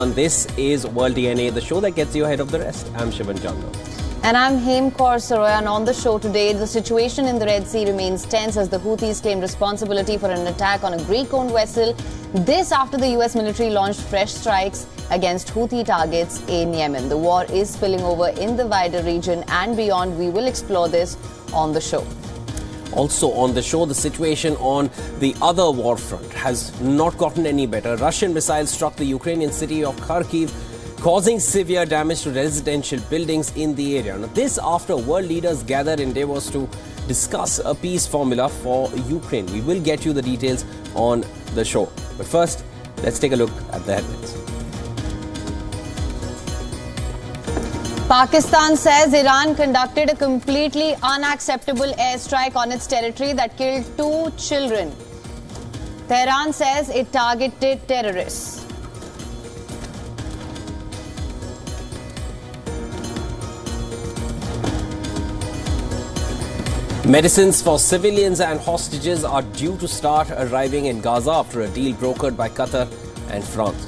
And this is World DNA, the show that gets you ahead of the rest. I'm Shivan Chandra. And I'm Hem Kaur Saroya, and on the show today, the situation in the Red Sea remains tense as the Houthis claim responsibility for an attack on a Greek-owned vessel. This after the US military launched fresh strikes against Houthi targets in Yemen. The war is spilling over in the wider region and beyond. We will explore this on the show. Also on the show, the situation on the other war front has not gotten any better. Russian missiles struck the Ukrainian city of Kharkiv, causing severe damage to residential buildings in the area. Now, this after world leaders gathered in Davos to discuss a peace formula for Ukraine. We will get you the details on the show. But first, let's take a look at the headlines. Pakistan says Iran conducted a completely unacceptable airstrike on its territory that killed 2 children. Tehran says it targeted terrorists. Medicines for civilians and hostages are due to start arriving in Gaza after a deal brokered by Qatar and France.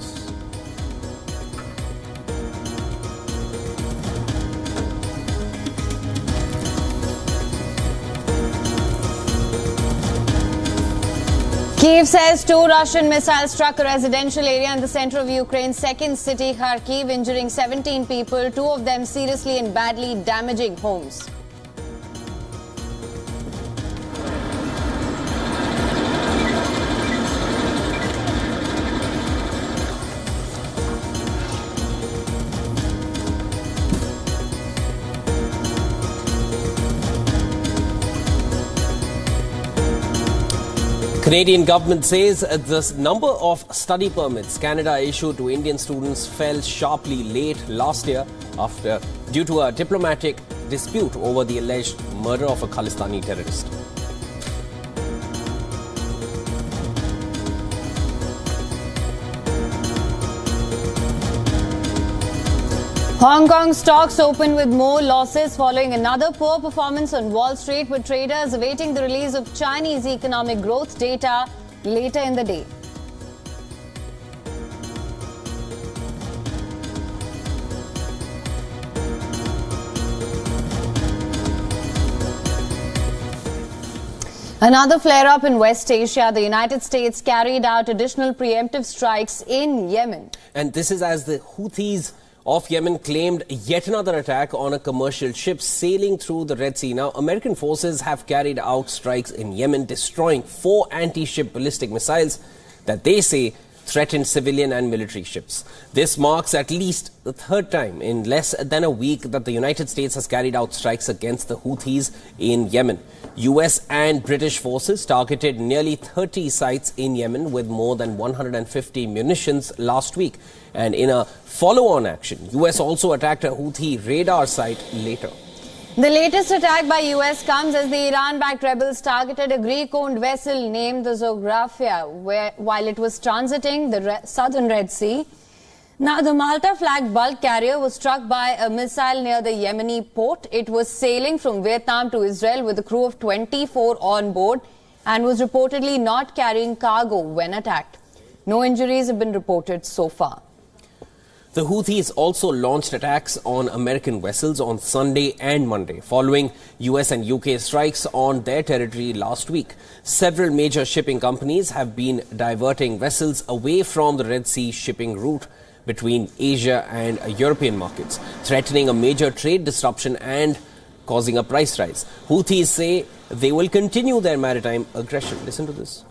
Kyiv says 2 Russian missiles struck a residential area in the center of Ukraine's second city, Kharkiv, injuring 17 people, 2 of them seriously and badly damaging homes. Canadian government says the number of study permits Canada issued to Indian students fell sharply late last year due to a diplomatic dispute over the alleged murder of a Khalistani terrorist. Hong Kong stocks open with more losses following another poor performance on Wall Street, with traders awaiting the release of Chinese economic growth data later in the day. Another flare-up in West Asia. The United States carried out additional preemptive strikes in Yemen. And this is as the Houthis of Yemen claimed yet another attack on a commercial ship sailing through the Red Sea. Now, American forces have carried out strikes in Yemen, destroying 4 anti-ship ballistic missiles that they say threatened civilian and military ships. This marks at least the 3rd time in less than a week that the United States has carried out strikes against the Houthis in Yemen. US and British forces targeted nearly 30 sites in Yemen with more than 150 munitions last week. And in a follow-on action, US also attacked a Houthi radar site later. The latest attack by US comes as the Iran-backed rebels targeted a Greek-owned vessel named the Zographia while it was transiting the southern Red Sea. Now, the Malta-flagged bulk carrier was struck by a missile near the Yemeni port. It was sailing from Vietnam to Israel with a crew of 24 on board and was reportedly not carrying cargo when attacked. No injuries have been reported so far. The Houthis also launched attacks on American vessels on Sunday and Monday, following US and UK strikes on their territory last week. Several major shipping companies have been diverting vessels away from the Red Sea shipping route between Asia and European markets, threatening a major trade disruption and causing a price rise. Houthis say they will continue their maritime aggression. Listen to this.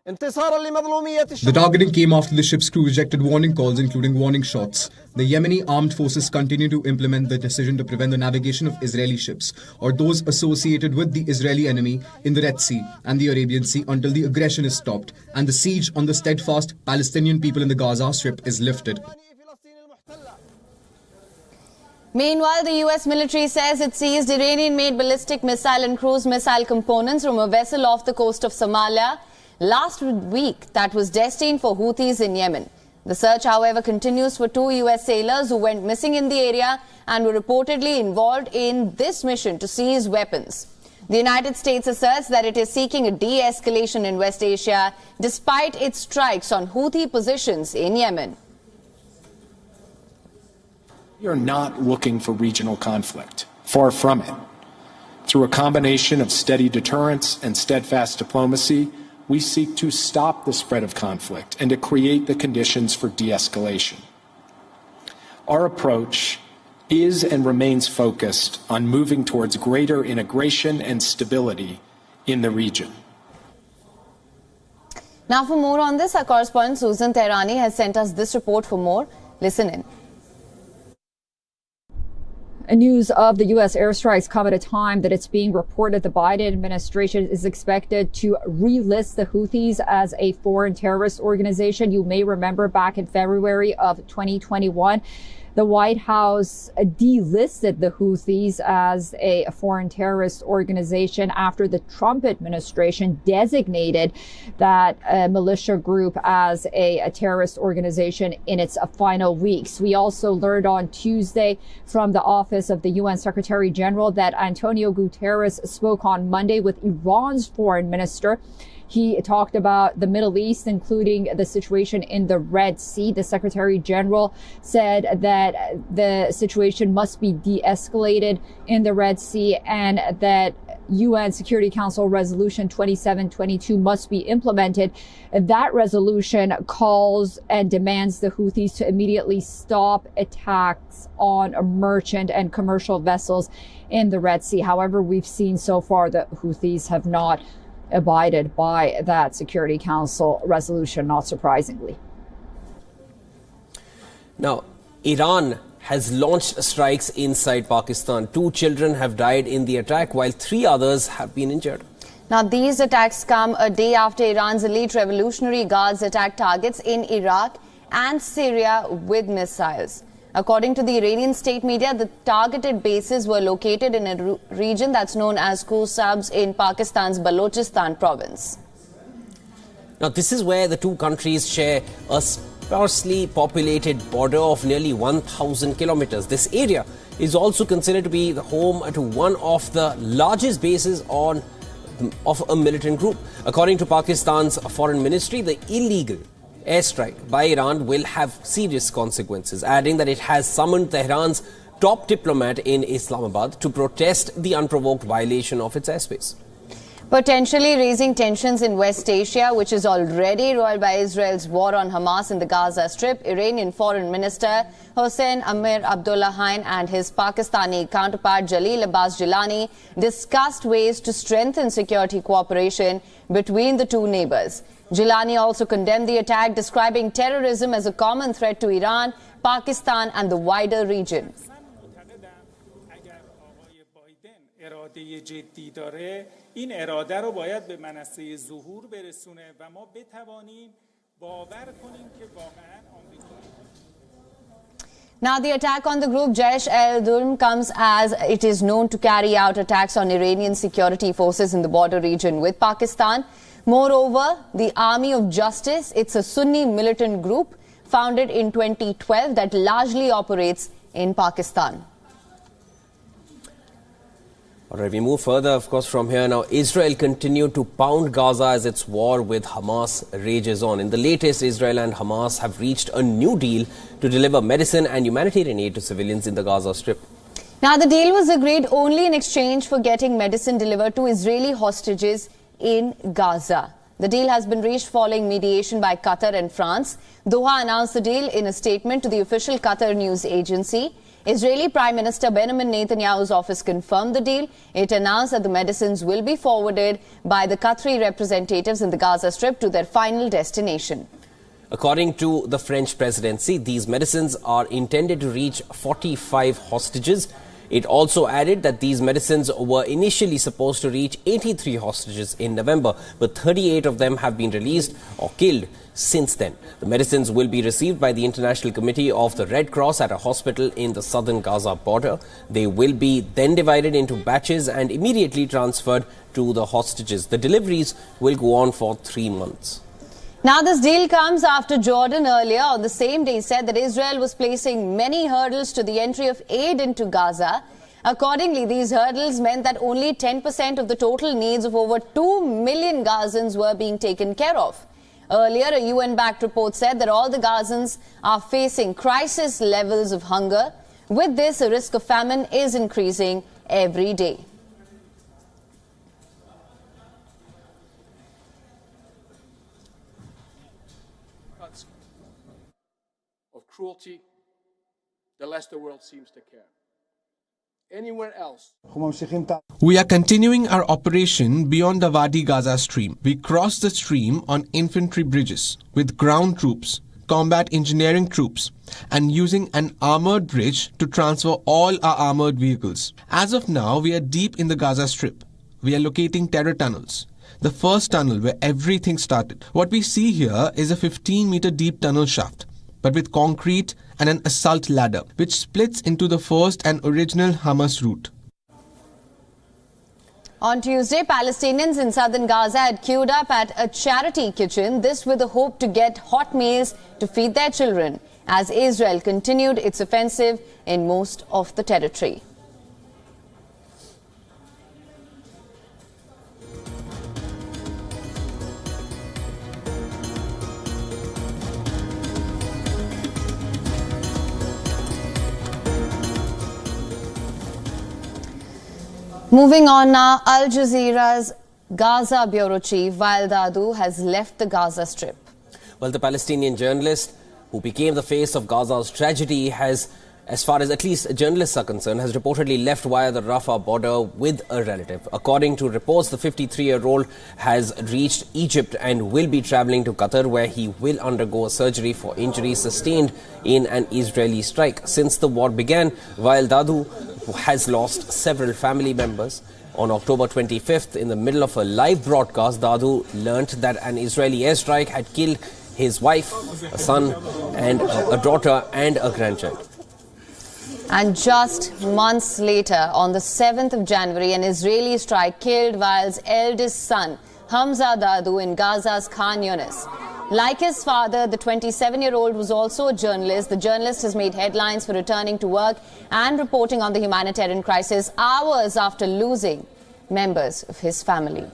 The targeting came after the ship's crew rejected warning calls, including warning shots. The Yemeni armed forces continue to implement the decision to prevent the navigation of Israeli ships or those associated with the Israeli enemy in the Red Sea and the Arabian Sea until the aggression is stopped and the siege on the steadfast Palestinian people in the Gaza Strip is lifted. Meanwhile, the US military says it seized Iranian-made ballistic missile and cruise missile components from a vessel off the coast of Somalia last week that was destined for Houthis in Yemen. The search, however, continues for 2 US sailors who went missing in the area and were reportedly involved in this mission to seize weapons. The United States asserts that it is seeking a de-escalation in West Asia despite its strikes on Houthi positions in Yemen. We are not looking for regional conflict. Far from it. Through a combination of steady deterrence and steadfast diplomacy, we seek to stop the spread of conflict and to create the conditions for de-escalation. Our approach is and remains focused on moving towards greater integration and stability in the region. Now for more on this, our correspondent Susan Tehrani has sent us this report for more. Listen in. News of the U.S. airstrikes come at a time that it's being reported the Biden administration is expected to relist the Houthis as a foreign terrorist organization. You may remember back in February of 2021, the White House delisted the Houthis as a foreign terrorist organization after the Trump administration designated that militia group as a terrorist organization in its final weeks. We also learned on Tuesday from the office of the UN Secretary General that Antonio Guterres spoke on Monday with Iran's foreign minister. He talked about the Middle East, including the situation in the Red Sea. The Secretary General said that the situation must be de-escalated in the Red Sea and that UN Security Council Resolution 2722 must be implemented. That resolution calls and demands the Houthis to immediately stop attacks on merchant and commercial vessels in the Red Sea. However, we've seen so far that Houthis have not abided by that Security Council resolution, not surprisingly. Now, Iran has launched strikes inside Pakistan. 2 children have died in the attack, while 3 others have been injured. Now, these attacks come a day after Iran's elite Revolutionary Guards attacked targets in Iraq and Syria with missiles. According to the Iranian state media, the targeted bases were located in a region that's known as Kusabs in Pakistan's Balochistan province. Now, this is where the 2 countries share a sparsely populated border of nearly 1,000 kilometers. This area is also considered to be the home to one of the largest bases of a militant group. According to Pakistan's foreign ministry, the illegal airstrike by Iran will have serious consequences, adding that it has summoned Tehran's top diplomat in Islamabad to protest the unprovoked violation of its airspace. Potentially raising tensions in West Asia, which is already roiled by Israel's war on Hamas in the Gaza Strip, Iranian Foreign Minister Hossein Amir Abdollahian and his Pakistani counterpart Jalil Abbas Gilani discussed ways to strengthen security cooperation between the 2 neighbors. Gilani also condemned the attack, describing terrorism as a common threat to Iran, Pakistan and the wider region. Now, the attack on the group Jaish al-Adl comes as it is known to carry out attacks on Iranian security forces in the border region with Pakistan. Moreover, the Army of Justice, it's a Sunni militant group founded in 2012 that largely operates in Pakistan. All right, we move further, of course, from here. Now, Israel continued to pound Gaza as its war with Hamas rages on. In the latest, Israel and Hamas have reached a new deal to deliver medicine and humanitarian aid to civilians in the Gaza Strip. Now, the deal was agreed only in exchange for getting medicine delivered to Israeli hostages in Gaza. The deal has been reached following mediation by Qatar and France. Doha announced the deal in a statement to the official Qatar news agency. Israeli Prime Minister Benjamin Netanyahu's office confirmed the deal. It announced that the medicines will be forwarded by the Qatari representatives in the Gaza Strip to their final destination. According to the French presidency, these medicines are intended to reach 45 hostages. It also added that these medicines were initially supposed to reach 83 hostages in November, but 38 of them have been released or killed since then. The medicines will be received by the International Committee of the Red Cross at a hospital in the southern Gaza border. They will be then divided into batches and immediately transferred to the hostages. The deliveries will go on for 3 months. Now, this deal comes after Jordan earlier on the same day said that Israel was placing many hurdles to the entry of aid into Gaza Accordingly, these hurdles meant that only 10% of the total needs of over 2 million Gazans were being taken care of. Earlier, a UN-backed report said that all the Gazans are facing crisis levels of hunger. With this, the risk of famine is increasing every day. Of cruelty, the less the world seems to care. Anywhere else. We are continuing our operation beyond the Wadi Gaza stream. We cross the stream on infantry bridges with ground troops, combat engineering troops, and using an armored bridge to transfer all our armored vehicles. As of now, we are deep in the Gaza Strip. We are locating terror tunnels. The first tunnel where everything started. What we see here is a 15-meter deep tunnel shaft, but with concrete and an assault ladder, which splits into the first and original Hamas route. On Tuesday, Palestinians in southern Gaza had queued up at a charity kitchen, this with the hope to get hot meals to feed their children, as Israel continued its offensive in most of the territory. Moving on now, Al Jazeera's Gaza bureau chief Wael Dahdouh has left the Gaza Strip. Well, the Palestinian journalist who became the face of Gaza's tragedy has, as far as at least journalists are concerned, has reportedly left via the Rafah border with a relative. According to reports, the 53-year-old has reached Egypt and will be travelling to Qatar, where he will undergo a surgery for injuries sustained in an Israeli strike. Since the war began, Wael Dahdouh has lost several family members. On October 25th, in the middle of a live broadcast, Dahdouh learnt that an Israeli airstrike had killed his wife, a son, and a daughter and a grandchild. And just months later, on the 7th of January, an Israeli strike killed Wael's eldest son, Hamza Dahdouh, in Gaza's Khan Yunis. Like his father, the 27-year-old was also a journalist. The journalist has made headlines for returning to work and reporting on the humanitarian crisis hours after losing members of his family.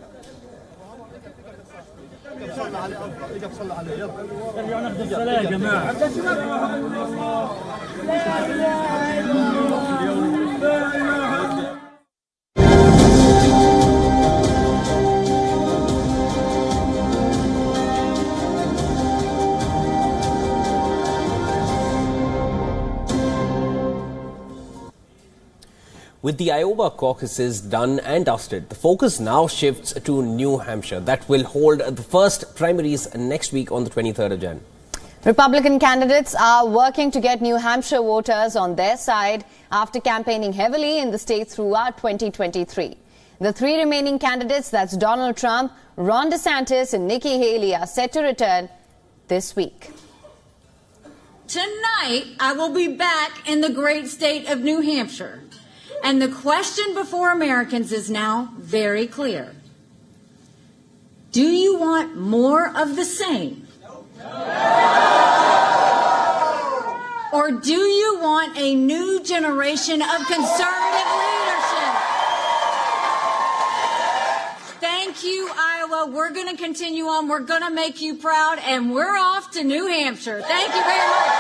With the Iowa caucuses done and dusted, the focus now shifts to New Hampshire. That will hold the first primaries next week on the 23rd of Jan. Republican candidates are working to get New Hampshire voters on their side after campaigning heavily in the state throughout 2023. The three remaining candidates, that's Donald Trump, Ron DeSantis and Nikki Haley, are set to return this week. Tonight, I will be back in the great state of New Hampshire. And the question before Americans is now very clear. Do you want more of the same? Or do you want a new generation of conservative leadership? Thank you, Iowa. We're going to continue on. We're going to make you proud. And we're off to New Hampshire. Thank you very much.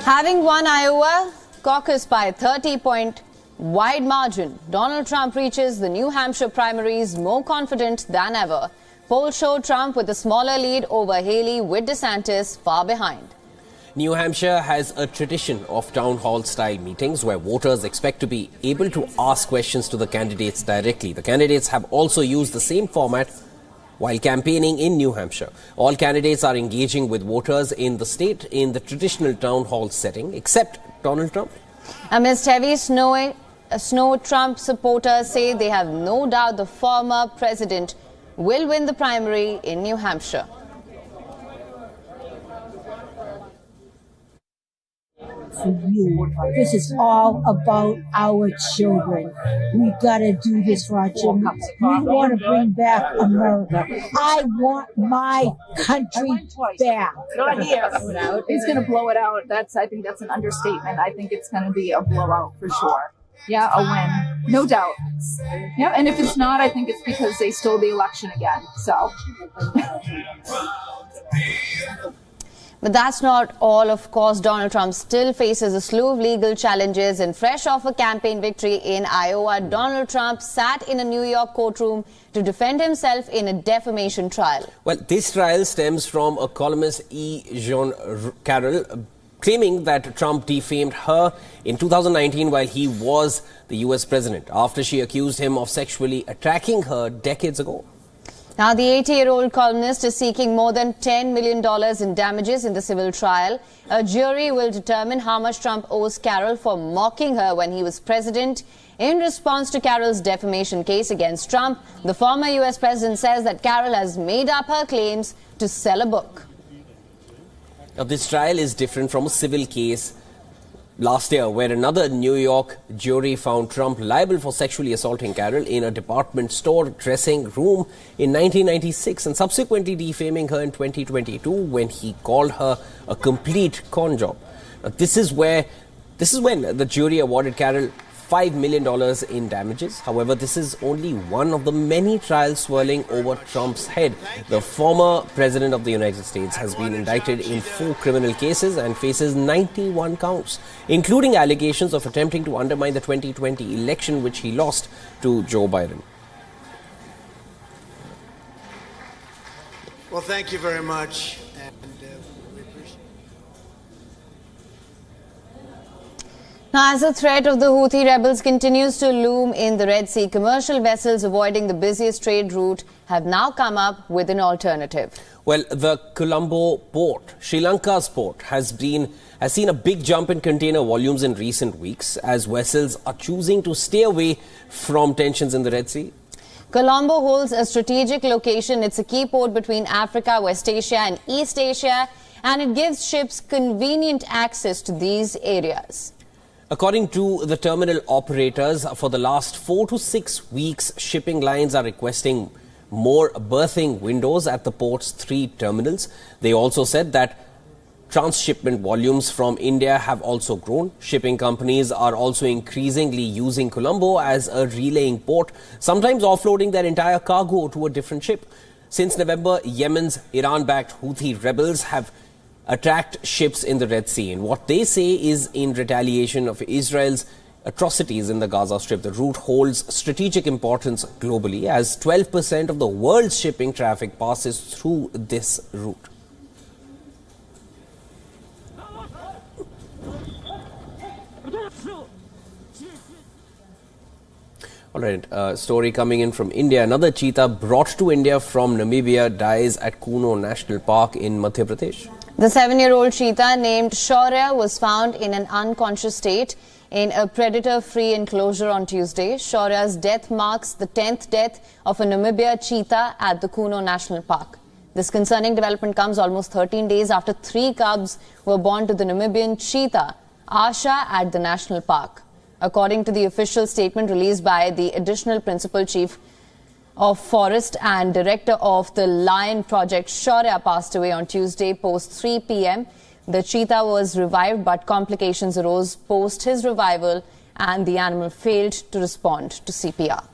Having won Iowa caucus by a 30-point wide margin, Donald Trump reaches the New Hampshire primaries more confident than ever. Polls show Trump with a smaller lead over Haley, with DeSantis far behind. New Hampshire has a tradition of town hall style meetings where voters expect to be able to ask questions to the candidates directly. The candidates have also used the same format while campaigning in New Hampshire. All candidates are engaging with voters in the state in the traditional town hall setting, except Donald Trump. Amidst heavy snow, Trump supporters say they have no doubt the former president will win the primary in New Hampshire. for you. This is all about our children. We gotta do this for our children. We want to bring back America. I want my country back. Not here. He's going to blow it out. I think that's an understatement. I think it's going to be a blowout for sure. Yeah, a win. No doubt. Yeah, and if it's not, I think it's because they stole the election again. So. But that's not all. Of course, Donald Trump still faces a slew of legal challenges, and fresh off a campaign victory in Iowa, Donald Trump sat in a New York courtroom to defend himself in a defamation trial. Well, this trial stems from a columnist, Jean Carroll, claiming that Trump defamed her in 2019 while he was the U.S. president, after she accused him of sexually attacking her decades ago. Now, the 80-year-old columnist is seeking more than $10 million in damages in the civil trial. A jury will determine how much Trump owes Carroll for mocking her when he was president. In response to Carroll's defamation case against Trump, the former U.S. president says that Carroll has made up her claims to sell a book. Now, this trial is different from a civil case last year, where another New York jury found Trump liable for sexually assaulting Carroll in a department store dressing room in 1996 and subsequently defaming her in 2022 when he called her a complete con job. Now, this is when the jury awarded Carroll $5 million in damages. However, this is only one of the many trials swirling over Trump's head. The former president of the United States has been indicted in 4 criminal cases and faces 91 counts, including allegations of attempting to undermine the 2020 election, which he lost to Joe Biden. Well, thank you very much. Now, as the threat of the Houthi rebels continues to loom in the Red Sea, commercial vessels avoiding the busiest trade route have now come up with an alternative. Well, the Colombo port, Sri Lanka's port, has seen a big jump in container volumes in recent weeks as vessels are choosing to stay away from tensions in the Red Sea. Colombo holds a strategic location. It's a key port between Africa, West Asia and East Asia, and it gives ships convenient access to these areas. According to the terminal operators, for the last 4 to 6 weeks, shipping lines are requesting more berthing windows at the port's 3 terminals. They also said that transshipment volumes from India have also grown. Shipping companies are also increasingly using Colombo as a relaying port, sometimes offloading their entire cargo to a different ship. Since November, Yemen's Iran-backed Houthi rebels have attacked ships in the Red Sea, and what they say is in retaliation of Israel's atrocities in the Gaza Strip. The route holds strategic importance globally, as 12% of the world's shipping traffic passes through this route. All right, story coming in from India. Another cheetah brought to India from Namibia dies at Kuno National Park in Madhya Pradesh. The 7-year-old cheetah named Shaurya was found in an unconscious state in a predator-free enclosure on Tuesday. Shaurya's death marks the 10th death of a Namibia cheetah at the Kuno National Park. This concerning development comes almost 13 days after 3 cubs were born to the Namibian cheetah, Asha, at the national park. According to the official statement released by the additional principal chief of Forest and director of the Lion Project, Shaurya passed away on Tuesday post 3 p.m. The cheetah was revived, but complications arose post his revival and the animal failed to respond to CPR.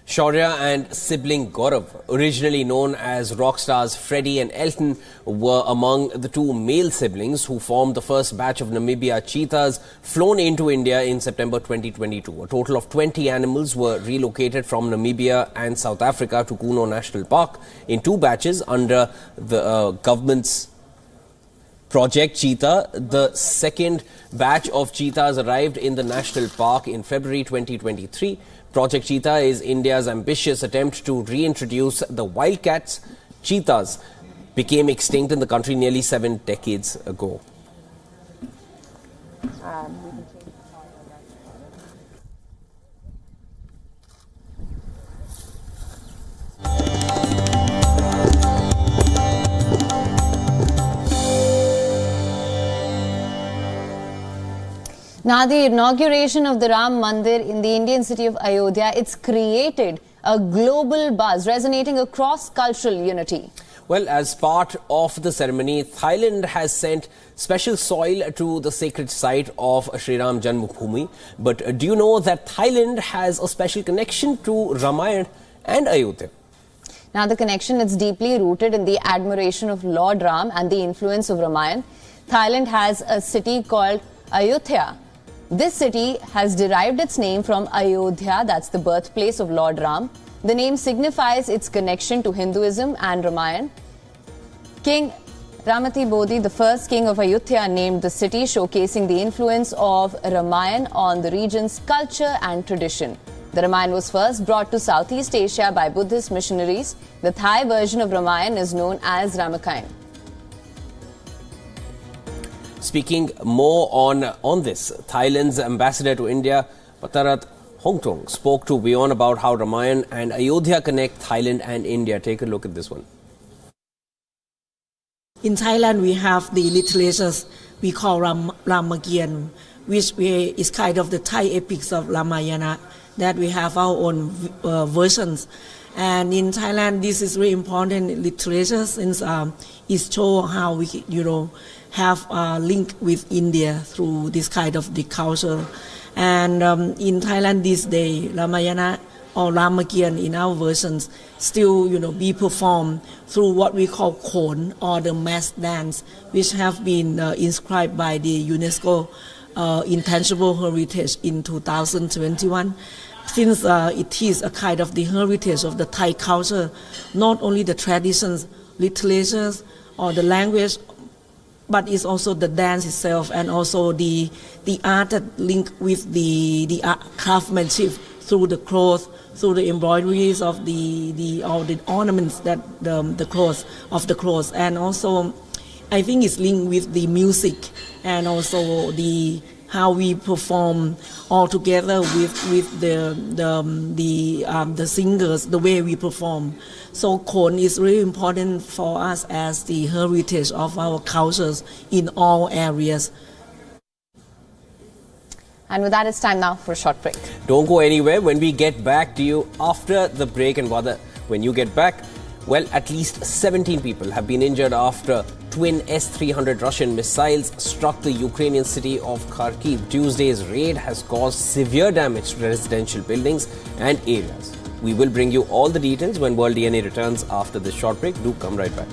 Shaurya and sibling Gaurav, originally known as rock stars Freddie and Elton, were among the 2 male siblings who formed the first batch of Namibia cheetahs flown into India in September 2022. A total of 20 animals were relocated from Namibia and South Africa to Kuno National Park in 2 batches under the government's Project Cheetah. The second batch of cheetahs arrived in the national park in February 2023. Project Cheetah is India's ambitious attempt to reintroduce the wildcats. Cheetahs became extinct in the country nearly 7 decades ago. Now, the inauguration of the Ram Mandir in the Indian city of Ayodhya, it's created a global buzz, resonating across cultural unity. Well, as part of the ceremony, Thailand has sent special soil to the sacred site of Sri Ram Janmabhoomi. But do you know that Thailand has a special connection to Ramayana and Ayodhya? Now, the connection is deeply rooted in the admiration of Lord Ram and the influence of Ramayana. Thailand has a city called Ayodhya. This city has derived its name from Ayodhya, that's the birthplace of Lord Ram. The name signifies its connection to Hinduism and Ramayana. King Ramati Bodhi, the first king of Ayodhya, named the city, showcasing the influence of Ramayana on the region's culture and tradition. The Ramayana was first brought to Southeast Asia by Buddhist missionaries. The Thai version of Ramayana is known as Ramakien. Speaking more on this, Thailand's ambassador to India, Patarat Hongtong, spoke to WION about how Ramayana and Ayodhya connect Thailand and India. Take a look at this one. In Thailand, we have the literatures we call Ramakien, which is kind of the Thai epics of Ramayana, that we have our own versions. And in Thailand, this is very important literature since it shows how we, have a link with India through this kind of the culture. And in Thailand this day, Ramayana or Ramakien in our versions still, be performed through what we call khon or the mass dance, which have been inscribed by the UNESCO Intangible Heritage in 2021. Since it is a kind of the heritage of the Thai culture, not only the traditions, literatures, or the language, but it's also the dance itself and also the art that link with the craftsmanship through the clothes, through the embroideries of the ornaments that the clothes, and also I think it's linked with the music and also how we perform all together with the singers, the way we perform. So khon is really important for us as the heritage of our cultures in all areas. And with that, it's time now for a short break. Don't go anywhere. When we get back to you after the break, and when you get back, well, at least 17 people have been injured after twin S-300 Russian missiles struck the Ukrainian city of Kharkiv. Tuesday's raid has caused severe damage to residential buildings and areas. We will bring you all the details when World DNA returns after this short break. Do come right back.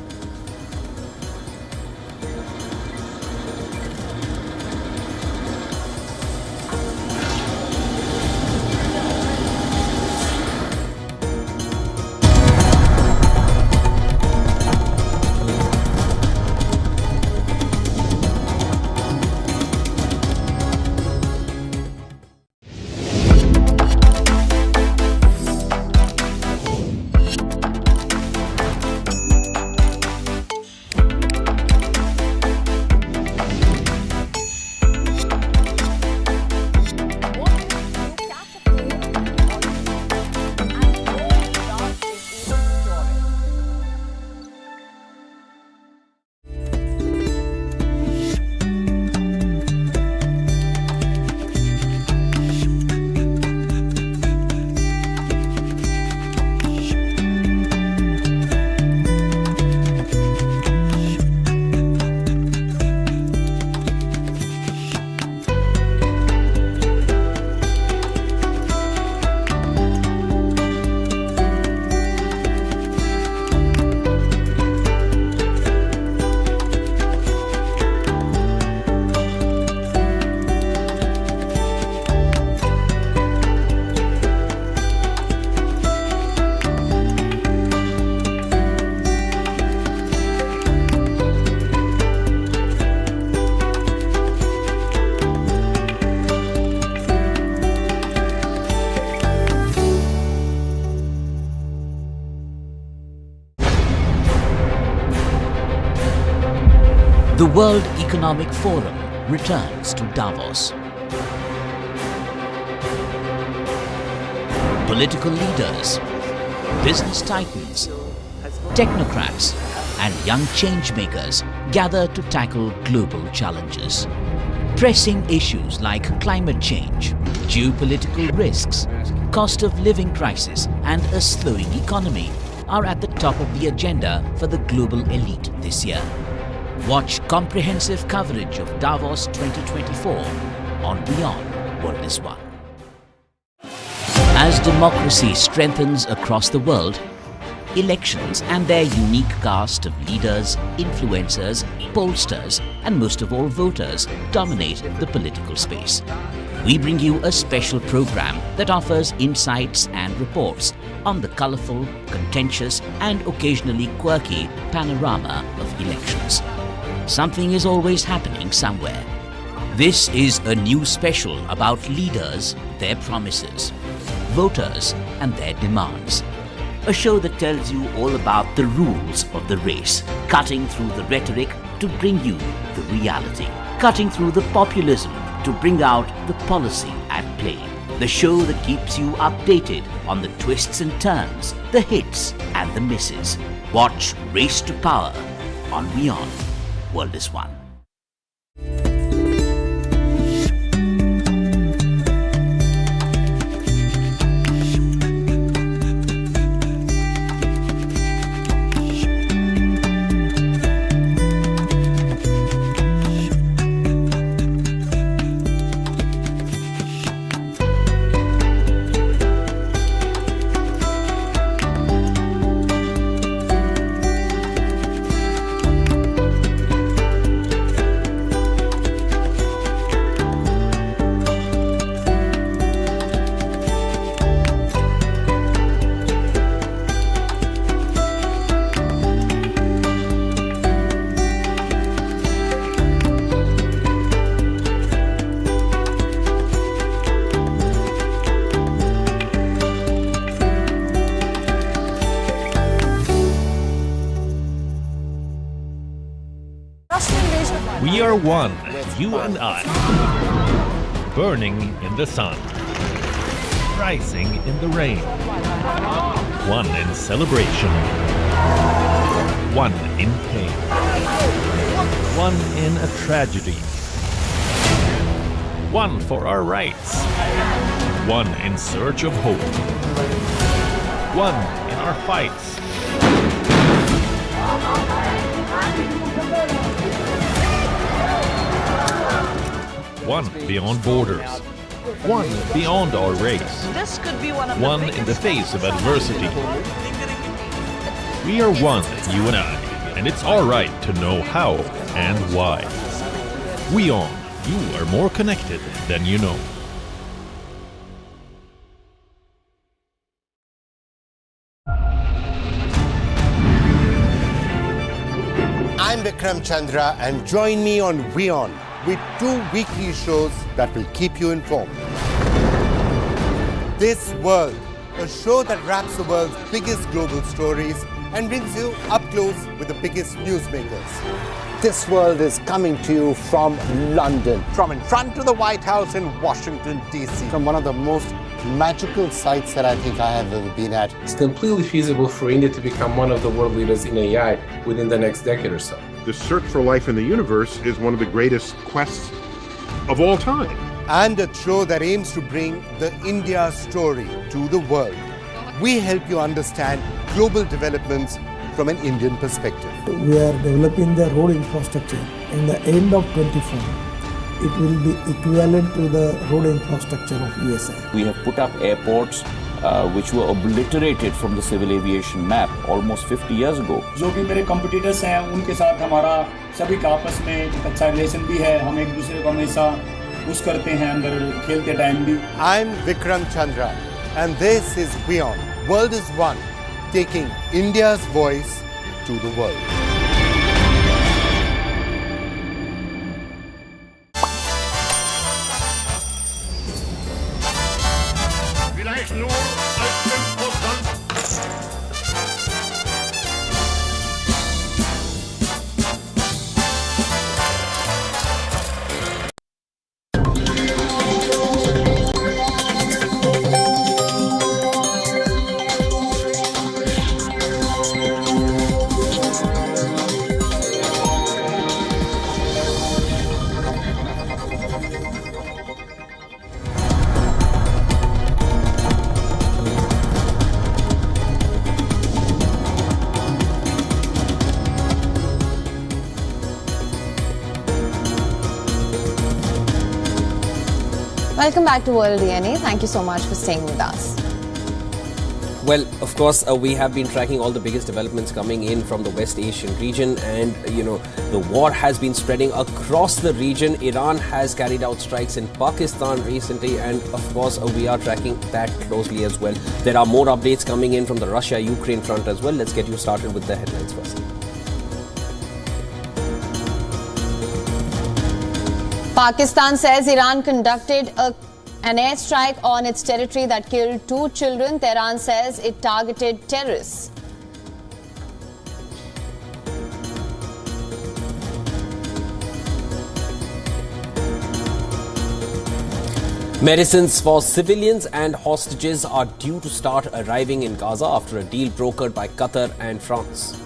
The World Economic Forum returns to Davos. Political leaders, business titans, technocrats, and young changemakers gather to tackle global challenges. Pressing issues like climate change, geopolitical risks, cost of living crisis and a slowing economy are at the top of the agenda for the global elite this year. Watch comprehensive coverage of Davos 2024 on WION World is One. As democracy strengthens across the world, elections and their unique cast of leaders, influencers, pollsters, and most of all voters dominate the political space. We bring you a special program that offers insights and reports on the colorful, contentious, and occasionally quirky panorama of elections. Something is always happening somewhere. This is a new special about leaders, their promises, voters, and their demands. A show that tells you all about the rules of the race, cutting through the rhetoric to bring you the reality, cutting through the populism to bring out the policy at play. The show that keeps you updated on the twists and turns, the hits and the misses. Watch Race to Power on WION World is One. We are one, you and I, burning in the sun, rising in the rain, one in celebration, one in pain, one in a tragedy, one for our rights, one in search of hope, one in our fights. One beyond borders. One beyond our race. This could be one in the face of adversity. We are one, you and I, and it's our right to know how and why. WION, you are more connected than you know. I'm Vikram Chandra and join me on WION with 2 weekly shows that will keep you informed. This World, a show that wraps the world's biggest global stories and brings you up close with the biggest newsmakers. This World is coming to you from London, from in front of the White House in Washington, D.C., from one of the most magical sites that I think I have ever been at. It's completely feasible for India to become one of the world leaders in AI within the next decade or so. The search for life in the universe is one of the greatest quests of all time. And a show that aims to bring the India story to the world. We help you understand global developments from an Indian perspective. We are developing the road infrastructure. In the end of 24, it will be equivalent to the road infrastructure of USA. We have put up airports which were obliterated from the civil aviation map almost 50 years ago. जो भी मेरे competitors हैं, उनके साथ हमारा सभी का आपस में एक अच्छा relation भी है. हम एक दूसरे को हमेशा push करते हैं अंदर खेलते टाइम भी. I'm Vikram Chandra, and this is WION. World is One, taking India's voice to the world. Welcome back to World DNA. Thank you so much for staying with us. Well, of course, we have been tracking all the biggest developments coming in from the West Asian region, and the war has been spreading across the region. Iran has carried out strikes in Pakistan recently, and of course we are tracking that closely as well. There are more updates coming in from the Russia-Ukraine front as well. Let's get you started with the headlines first. Pakistan says Iran conducted an airstrike on its territory that killed 2 children. Tehran says it targeted terrorists. Medicines for civilians and hostages are due to start arriving in Gaza after a deal brokered by Qatar and France.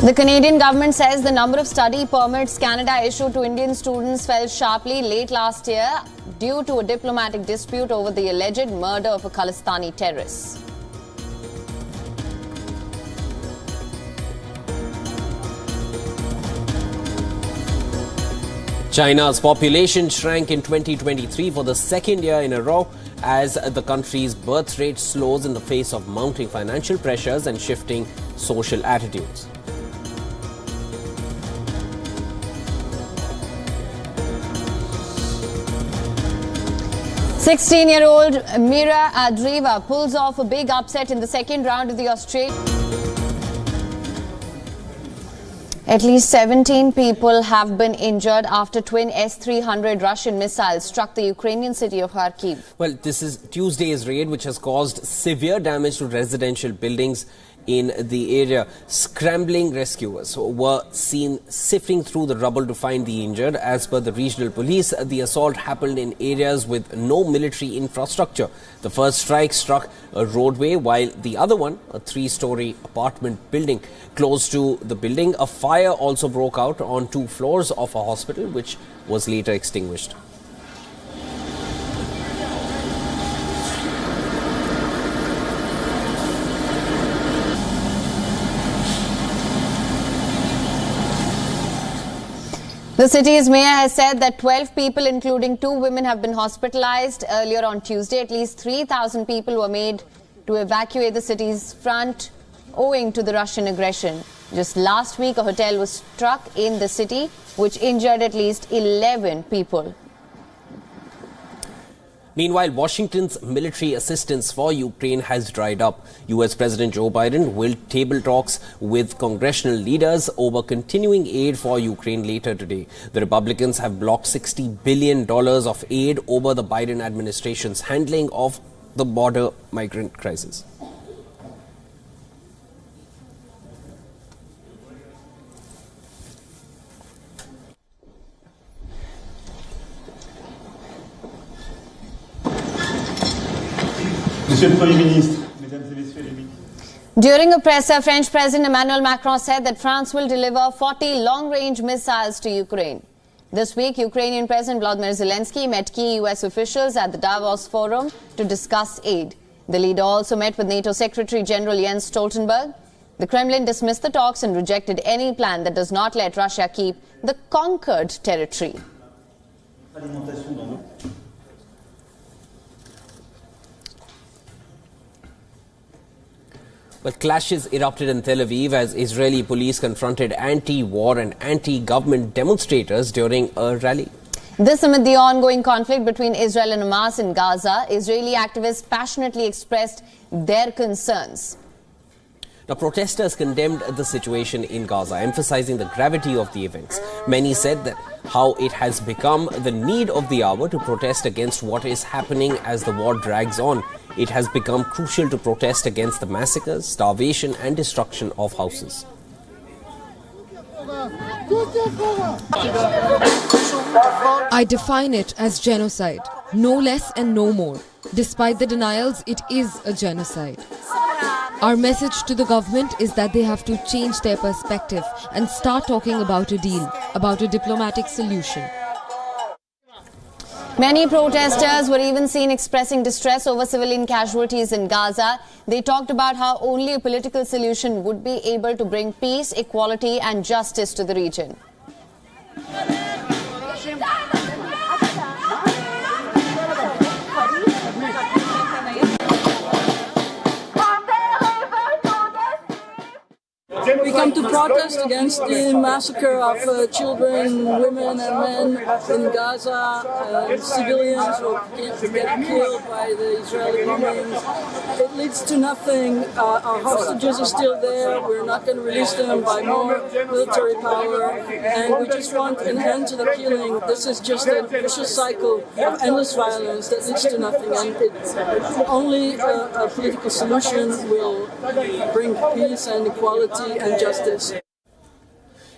The Canadian government says the number of study permits Canada issued to Indian students fell sharply late last year due to a diplomatic dispute over the alleged murder of a Khalistani terrorist. China's population shrank in 2023 for the second year in a row as the country's birth rate slows in the face of mounting financial pressures and shifting social attitudes. 16-year-old Mira Andreeva pulls off a big upset in the second round of the Australian. At least 17 people have been injured after twin S-300 Russian missiles struck the Ukrainian city of Kharkiv. Well, this is Tuesday's raid, which has caused severe damage to residential buildings in the area. Scrambling rescuers were seen sifting through the rubble to find the injured. As per the regional police, the assault happened in areas with no military infrastructure. The first strike struck a roadway, while the other one, a 3-story apartment building. Close to the building, a fire also broke out on 2 floors of a hospital, which was later extinguished. The city's mayor has said that 12 people, including 2 women, have been hospitalized. Earlier on Tuesday, at least 3,000 people were made to evacuate the city's front owing to the Russian aggression. Just last week, a hotel was struck in the city, which injured at least 11 people. Meanwhile, Washington's military assistance for Ukraine has dried up. US President Joe Biden will table talks with congressional leaders over continuing aid for Ukraine later today. The Republicans have blocked $60 billion of aid over the Biden administration's handling of the border migrant crisis. During a presser, French President Emmanuel Macron said that France will deliver 40 long-range missiles to Ukraine. This week, Ukrainian President Volodymyr Zelensky met key US officials at the Davos Forum to discuss aid. The leader also met with NATO Secretary General Jens Stoltenberg. The Kremlin dismissed the talks and rejected any plan that does not let Russia keep the conquered territory. But clashes erupted in Tel Aviv as Israeli police confronted anti-war and anti-government demonstrators during a rally. This amid the ongoing conflict between Israel and Hamas in Gaza. Israeli activists passionately expressed their concerns. Now, protesters condemned the situation in Gaza, emphasizing the gravity of the events. Many said that how it has become the need of the hour to protest against what is happening as the war drags on. It has become crucial to protest against the massacres, starvation and destruction of houses. I define it as genocide, no less and no more. Despite the denials, it is a genocide. Our message to the government is that they have to change their perspective and start talking about a deal, about a diplomatic solution. Many protesters were even seen expressing distress over civilian casualties in Gaza. They talked about how only a political solution would be able to bring peace, equality and justice to the region. We come to protest against the massacre of children, women and men in Gaza, civilians who get killed by the Israeli bombings. It leads to nothing. Our hostages are still there. We're not going to release them by more military power. And we just want an end to the killing. This is just a vicious cycle of endless violence that leads to nothing. And only a political solution will bring peace and equality and justice.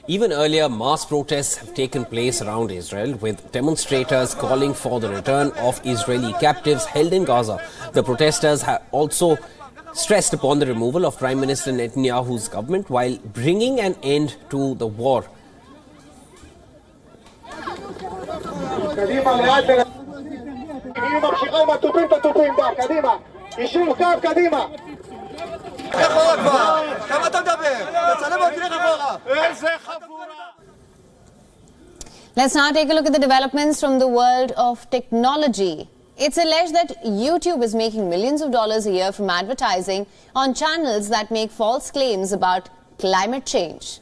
Even earlier, mass protests have taken place around Israel, with demonstrators calling for the return of Israeli captives held in Gaza. The protesters have also stressed upon the removal of Prime Minister Netanyahu's government while bringing an end to the war. Let's now take a look at the developments from the world of technology. It's alleged that YouTube is making millions of dollars a year from advertising on channels that make false claims about climate change.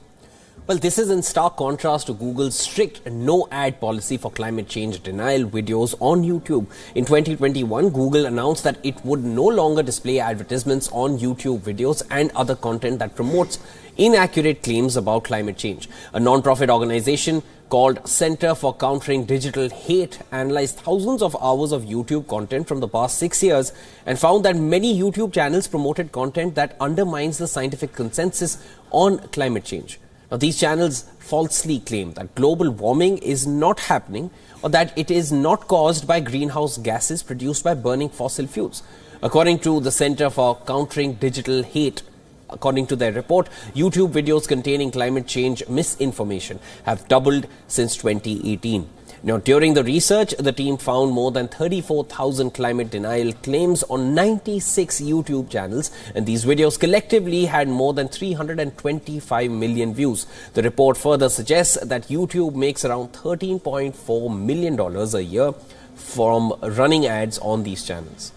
Well, this is in stark contrast to Google's strict no-ad policy for climate change denial videos on YouTube. In 2021, Google announced that it would no longer display advertisements on YouTube videos and other content that promotes inaccurate claims about climate change. A non-profit organization called Center for Countering Digital Hate analyzed thousands of hours of YouTube content from the past 6 years and found that many YouTube channels promoted content that undermines the scientific consensus on climate change. Now, these channels falsely claim that global warming is not happening or that it is not caused by greenhouse gases produced by burning fossil fuels. According to the Center for Countering Digital Hate, according to their report, YouTube videos containing climate change misinformation have doubled since 2018. Now, during the research, the team found more than 34,000 climate denial claims on 96 YouTube channels, and these videos collectively had more than 325 million views. The report further suggests that YouTube makes around $13.4 million a year from running ads on these channels.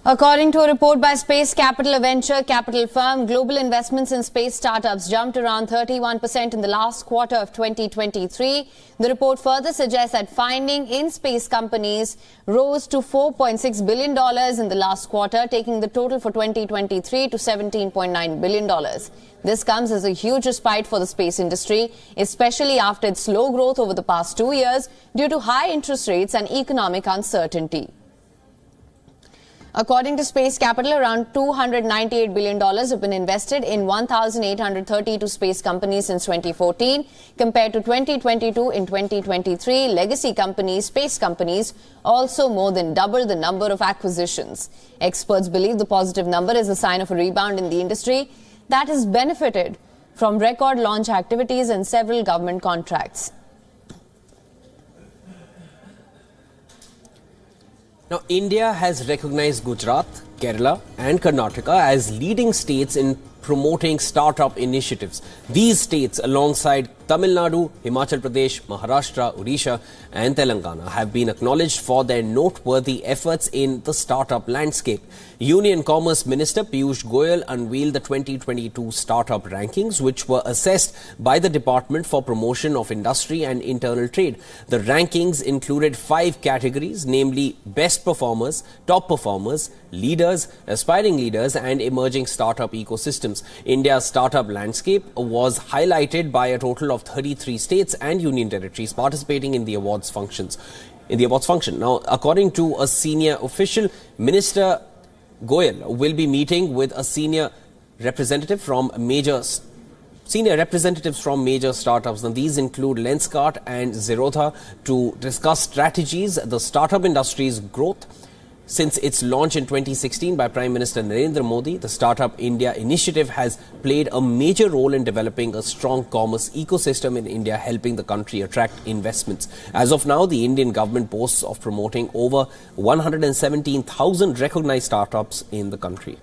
According to a report by space capital, a venture capital firm, global investments in space startups jumped around 31% in the last quarter of 2023. The report further suggests that funding in space companies rose to $4.6 billion in the last quarter, taking the total for 2023 to $17.9 billion. This comes as a huge respite for the space industry, especially after its slow growth over the past 2 years due to high interest rates and economic uncertainty. According to Space Capital, around $298 billion have been invested in 1,832 space companies since 2014. Compared to 2022, in 2023, legacy companies, space companies, also more than doubled the number of acquisitions. Experts believe the positive number is a sign of a rebound in the industry that has benefited from record launch activities and several government contracts. Now, India has recognized Gujarat, Kerala and Karnataka as leading states in promoting startup initiatives. These states, alongside Tamil Nadu, Himachal Pradesh, Maharashtra, Odisha and Telangana, have been acknowledged for their noteworthy efforts in the startup landscape. Union Commerce Minister Piyush Goyal unveiled the 2022 startup rankings, which were assessed by the Department for Promotion of Industry and Internal Trade. The rankings included 5 categories, namely best performers, top performers, leaders, aspiring leaders and emerging startup ecosystems. India's startup landscape was highlighted by a total of 33 states and union territories participating in the awards function. Now, according to a senior official, Minister Goyal will be meeting with a senior representatives from major startups. Now, these include Lenskart and Zerodha to discuss strategies, the startup industry's growth, Since its launch in 2016 by Prime Minister Narendra Modi, the Startup India initiative has played a major role in developing a strong commerce ecosystem in India, helping the country attract investments. As of now, the Indian government boasts of promoting over 117,000 recognized startups in the country.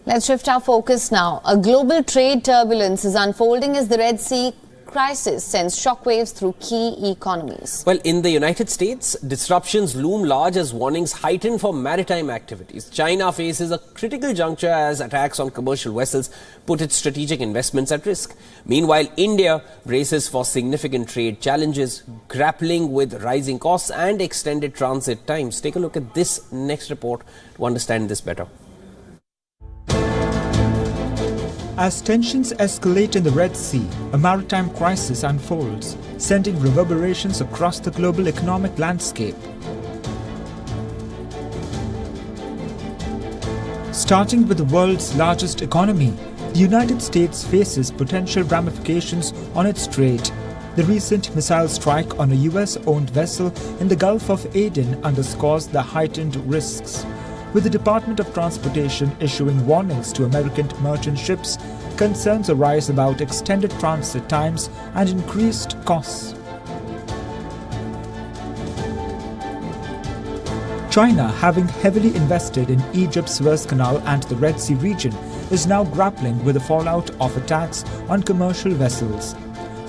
Let's shift our focus now. A global trade turbulence is unfolding as the Red Sea crisis sends shockwaves through key economies. Well, in the United States, disruptions loom large as warnings heighten for maritime activities. China faces a critical juncture as attacks on commercial vessels put its strategic investments at risk. Meanwhile, India braces for significant trade challenges, grappling with rising costs and extended transit times. Take a look at this next report to understand this better. As tensions escalate in the Red Sea, a maritime crisis unfolds, sending reverberations across the global economic landscape. Starting with the world's largest economy, the United States faces potential ramifications on its trade. The recent missile strike on a US-owned vessel in the Gulf of Aden underscores the heightened risks. With the Department of Transportation issuing warnings to American merchant ships, concerns arise about extended transit times and increased costs. China, having heavily invested in Egypt's Suez Canal and the Red Sea region, is now grappling with the fallout of attacks on commercial vessels.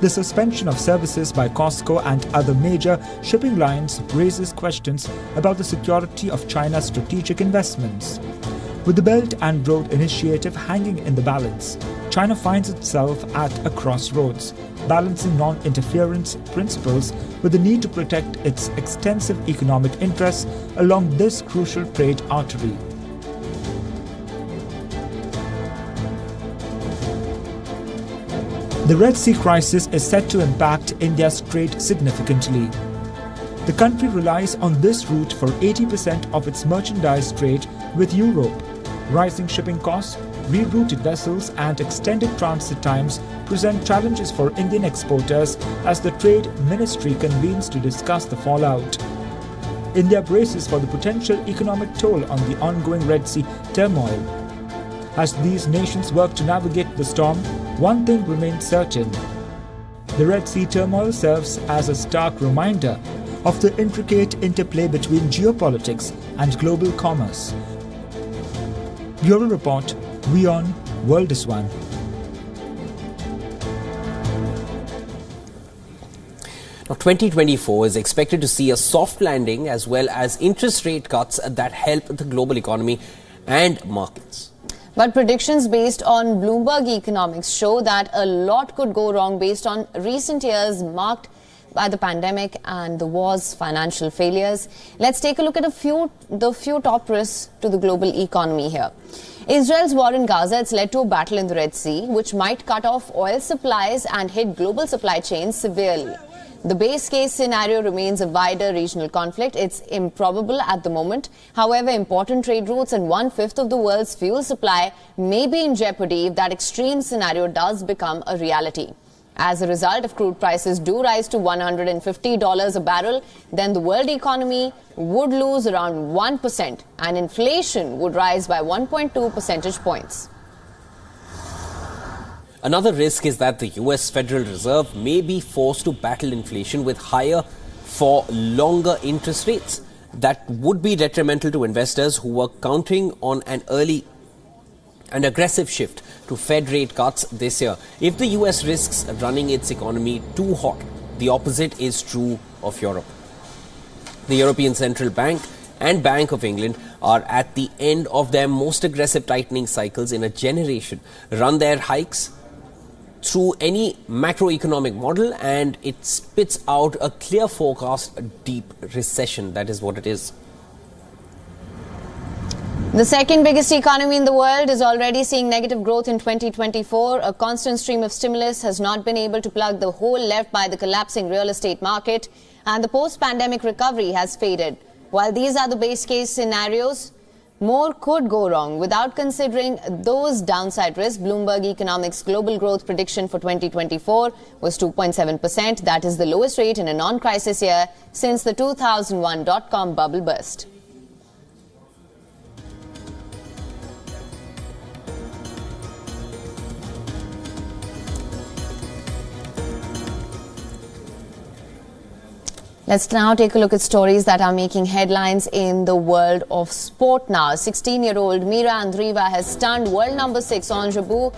The suspension of services by COSCO and other major shipping lines raises questions about the security of China's strategic investments. With the Belt and Road Initiative hanging in the balance, China finds itself at a crossroads, balancing non-interference principles with the need to protect its extensive economic interests along this crucial trade artery. The Red Sea crisis is set to impact India's trade significantly. The country relies on this route for 80% of its merchandise trade with Europe. Rising shipping costs, rerouted vessels and extended transit times present challenges for Indian exporters as the Trade Ministry convenes to discuss the fallout. India braces for the potential economic toll on the ongoing Red Sea turmoil. As these nations work to navigate the storm, one thing remains certain. The Red Sea turmoil serves as a stark reminder of the intricate interplay between geopolitics and global commerce. Bureau Report, WION World is One. Now, 2024 is expected to see a soft landing as well as interest rate cuts that help the global economy and markets. But predictions based on Bloomberg Economics show that a lot could go wrong based on recent years marked by the pandemic and the war's financial failures. Let's take a look at the few top risks to the global economy here. Israel's war in Gaza has led to a battle in the Red Sea, which might cut off oil supplies and hit global supply chains severely. The base case scenario remains a wider regional conflict. It's improbable at the moment. However, important trade routes and 1/5 of the world's fuel supply may be in jeopardy if that extreme scenario does become a reality. As a result, if crude prices do rise to $150 a barrel, then the world economy would lose around 1% and inflation would rise by 1.2 percentage points. Another risk is that the US Federal Reserve may be forced to battle inflation with higher for longer interest rates. That would be detrimental to investors who were counting on an aggressive shift to Fed rate cuts this year. If the US risks running its economy too hot, the opposite is true of Europe. The European Central Bank and Bank of England are at the end of their most aggressive tightening cycles in a generation. Run their hikes through any macroeconomic model and it spits out a clear forecast, a deep recession. That is what it is. The second biggest economy in the world is already seeing negative growth in 2024. A constant stream of stimulus has not been able to plug the hole left by the collapsing real estate market, and the post-pandemic recovery has faded. While these are the base case scenarios, more could go wrong. Without considering those downside risks, Bloomberg Economics global growth prediction for 2024 was 2.7%. That is the lowest rate in a non-crisis year since the 2001 dot-com bubble burst. Let's now take a look at stories that are making headlines in the world of sport now. 16-year-old Mira Andreeva has stunned world number 6 on Jabu